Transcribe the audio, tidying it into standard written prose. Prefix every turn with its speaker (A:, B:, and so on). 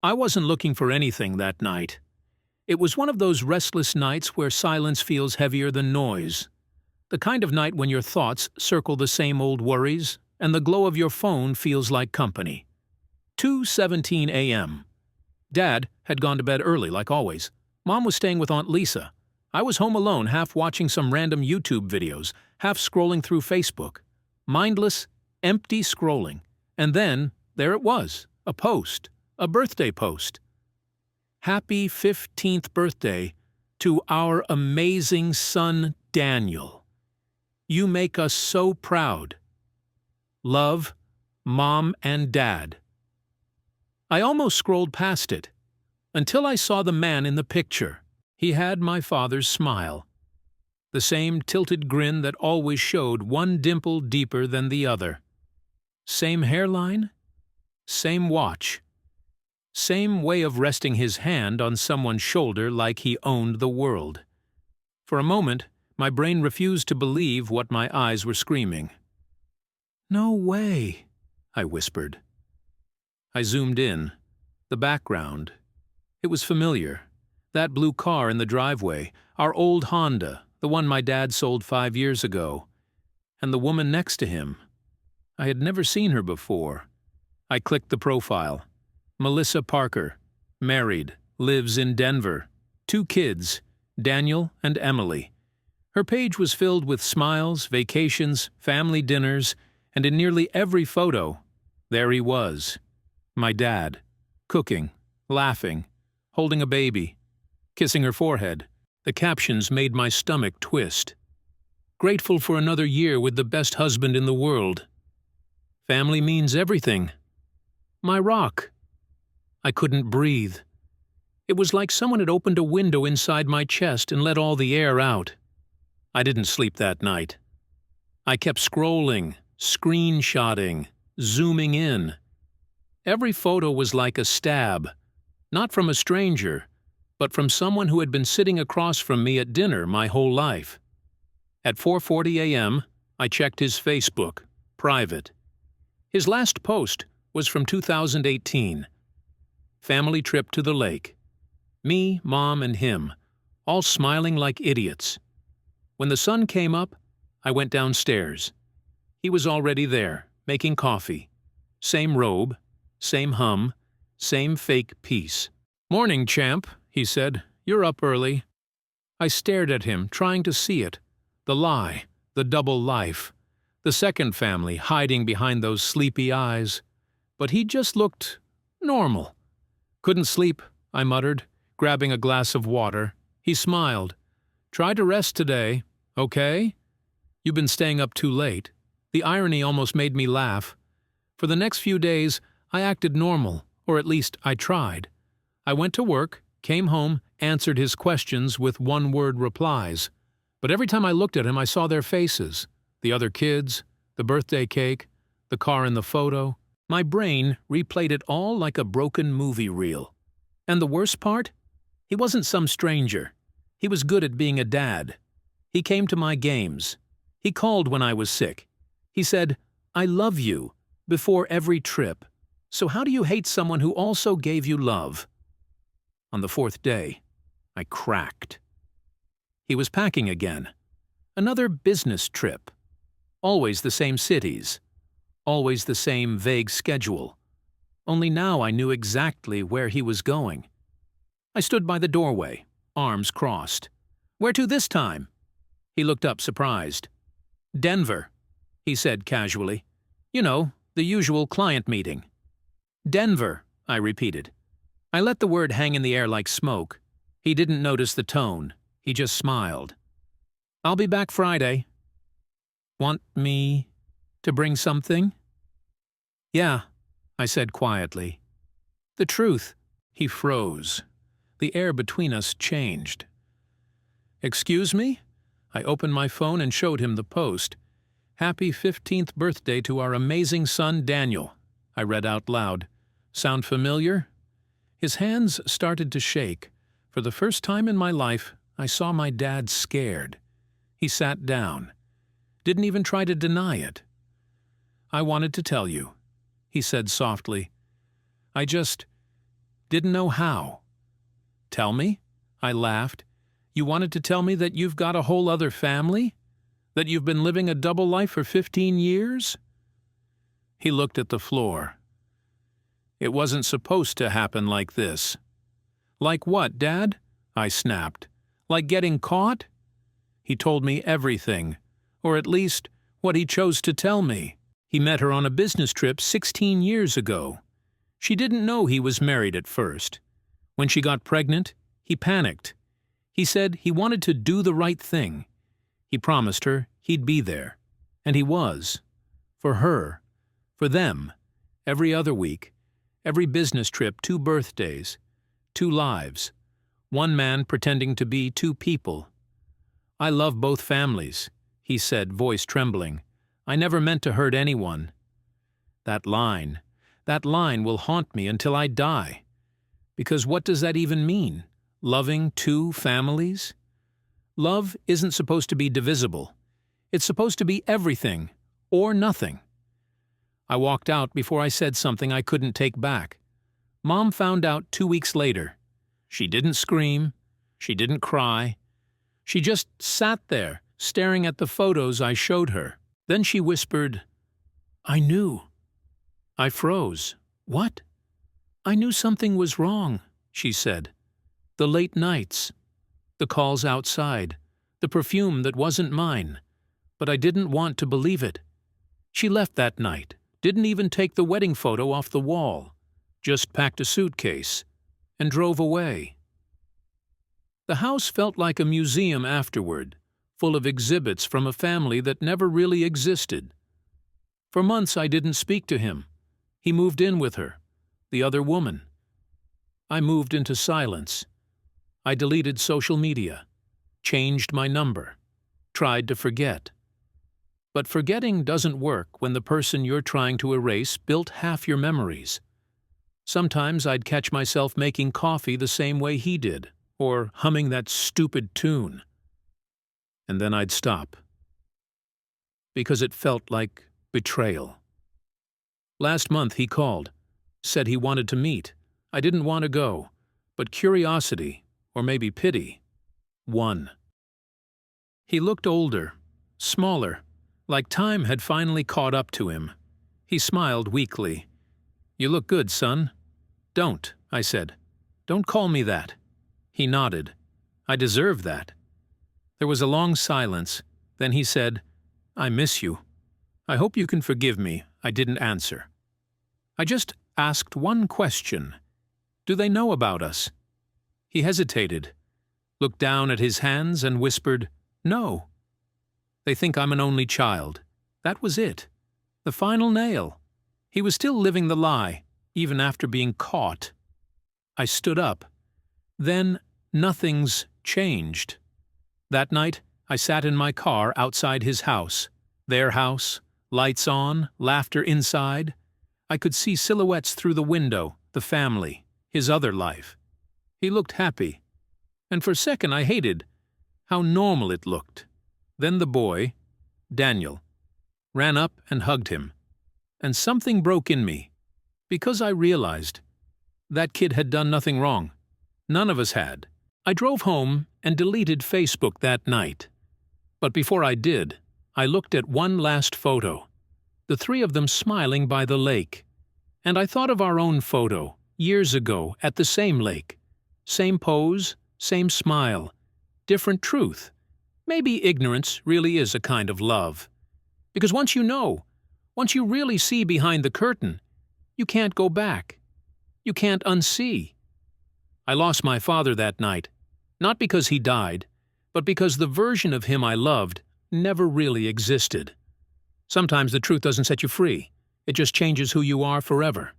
A: I wasn't looking for anything that night. It was one of those restless nights where silence feels heavier than noise. The kind of night when your thoughts circle the same old worries, and the glow of your phone feels like company. 2:17 a.m. Dad had gone to bed early, like always. Mom was staying with Aunt Lisa. I was home alone, half watching some random YouTube videos, half scrolling through Facebook. Mindless, empty scrolling. And then, there it was, a post, a birthday post. Happy 15th birthday to our amazing son, Daniel. You make us so proud. Love, Mom and Dad. I almost scrolled past it, until I saw the man in the picture. He had my father's smile. The same tilted grin that always showed one dimple deeper than the other. Same hairline, same watch. Same way of resting his hand on someone's shoulder like he owned the world. For a moment, my brain refused to believe what my eyes were screaming. "No way," I whispered. I zoomed in. The background. It was familiar. That blue car in the driveway, our old Honda, the one my dad sold 5 years ago. And the woman next to him. I had never seen her before. I clicked the profile. Melissa Parker, married, lives in Denver. 2 kids, Daniel and Emily. Her page was filled with smiles, vacations, family dinners, and in nearly every photo, there he was. My dad, cooking, laughing, holding a baby, kissing her forehead. The captions made my stomach twist. Grateful for another year with the best husband in the world. Family means everything. My rock. I couldn't breathe. It was like someone had opened a window inside my chest and let all the air out. I didn't sleep that night. I kept scrolling, screenshotting, zooming in. Every photo was like a stab, not from a stranger, but from someone who had been sitting across from me at dinner my whole life. At 4:40 a.m., I checked his Facebook, private. His last post was from 2018. Family trip to the lake. Me, Mom, and him, all smiling like idiots. When the sun came up, I went downstairs. He was already there, making coffee. Same robe, same hum, same fake peace. "Morning, champ," he said. "You're up early." I stared at him, trying to see it. The lie, the double life. The second family hiding behind those sleepy eyes. But he just looked normal. "Couldn't sleep," I muttered, grabbing a glass of water. He smiled. "Try to rest today, okay? You've been staying up too late." The irony almost made me laugh. For the next few days, I acted normal, or at least I tried. I went to work, came home, answered his questions with one-word replies. But every time I looked at him, I saw their faces. The other kids, the birthday cake, the car in the photo. My brain replayed it all like a broken movie reel. And the worst part? He wasn't some stranger. He was good at being a dad. He came to my games. He called when I was sick. He said, "I love you," before every trip. So how do you hate someone who also gave you love? On the 4th day, I cracked. He was packing again. Another business trip. Always the same cities. Always the same vague schedule. Only now I knew exactly where he was going. I stood by the doorway, arms crossed. "Where to this time?" He looked up surprised. "Denver," he said casually. "You know, the usual client meeting." "Denver," I repeated. I let the word hang in the air like smoke. He didn't notice the tone. He just smiled. "I'll be back Friday." "Want me to bring something?" "Yeah," I said quietly. "The truth." He froze. The air between us changed. "Excuse me?" I opened my phone and showed him the post. "Happy 15th birthday to our amazing son Daniel," I read out loud. "Sound familiar?" His hands started to shake. For the first time in my life, I saw my dad scared. He sat down. Didn't even try to deny it. "I wanted to tell you," he said softly. "I just didn't know how. Tell me? I laughed. You wanted to tell me that you've got a whole other family? That you've been living a double life for 15 years? He looked at the floor. It wasn't supposed to happen like this. Like what, Dad? I snapped. Like getting caught? He told me everything, or at least what he chose to tell me. He met her on a business trip 16 years ago. She didn't know he was married at first. When she got pregnant, he panicked. He said he wanted to do the right thing. He promised her he'd be there. And he was. For her. For them. Every other week. Every business trip, 2 birthdays. 2 lives. One man pretending to be 2 people. I love both families, he said, voice trembling. I never meant to hurt anyone. That line will haunt me until I die. Because what does that even mean? Loving 2 families? Love isn't supposed to be divisible. It's supposed to be everything, or nothing. I walked out before I said something I couldn't take back. Mom found out 2 weeks later. She didn't scream. She didn't cry. She just sat there, staring at the photos I showed her. Then she whispered, "I knew." I froze. What? I knew something was wrong, she said. The late nights, the calls outside, the perfume that wasn't mine. But I didn't want to believe it. She left that night, didn't even take the wedding photo off the wall, just packed a suitcase, and drove away. The house felt like a museum afterward, full of exhibits from a family that never really existed. For months I didn't speak to him. He moved in with her, the other woman. I moved into silence. I deleted social media, changed my number, tried to forget. But forgetting doesn't work when the person you're trying to erase built half your memories. Sometimes I'd catch myself making coffee the same way he did, or humming that stupid tune. And then I'd stop. Because it felt like betrayal. Last month he called, said he wanted to meet. I didn't want to go, but curiosity, or maybe pity, won. He looked older, smaller, like time had finally caught up to him. He smiled weakly. "You look good, son." "Don't," I said. "Don't call me that." He nodded. "I deserve that." There was a long silence. Then he said, "I miss you. I hope you can forgive me. I didn't answer." I just asked one question. "Do they know about us?" He hesitated, looked down at his hands and whispered, "No. They think I'm an only child." That was it. The final nail. He was still living the lie, even after being caught. I stood up. Then nothing's changed. That night, I sat in my car outside his house. Their house, lights on, laughter inside. I could see silhouettes through the window, the family, his other life. He looked happy. And for a second I hated how normal it looked. Then the boy, Daniel, ran up and hugged him. And something broke in me, because I realized that kid had done nothing wrong. None of us had. I drove home and deleted Facebook that night. But before I did, I looked at one last photo, the 3 of them smiling by the lake. And I thought of our own photo, years ago, at the same lake. Same pose, same smile, different truth. Maybe ignorance really is a kind of love. Because once you know, once you really see behind the curtain, you can't go back. You can't unsee. I lost my father that night, not because he died, but because the version of him I loved never really existed. Sometimes the truth doesn't set you free. It just changes who you are forever.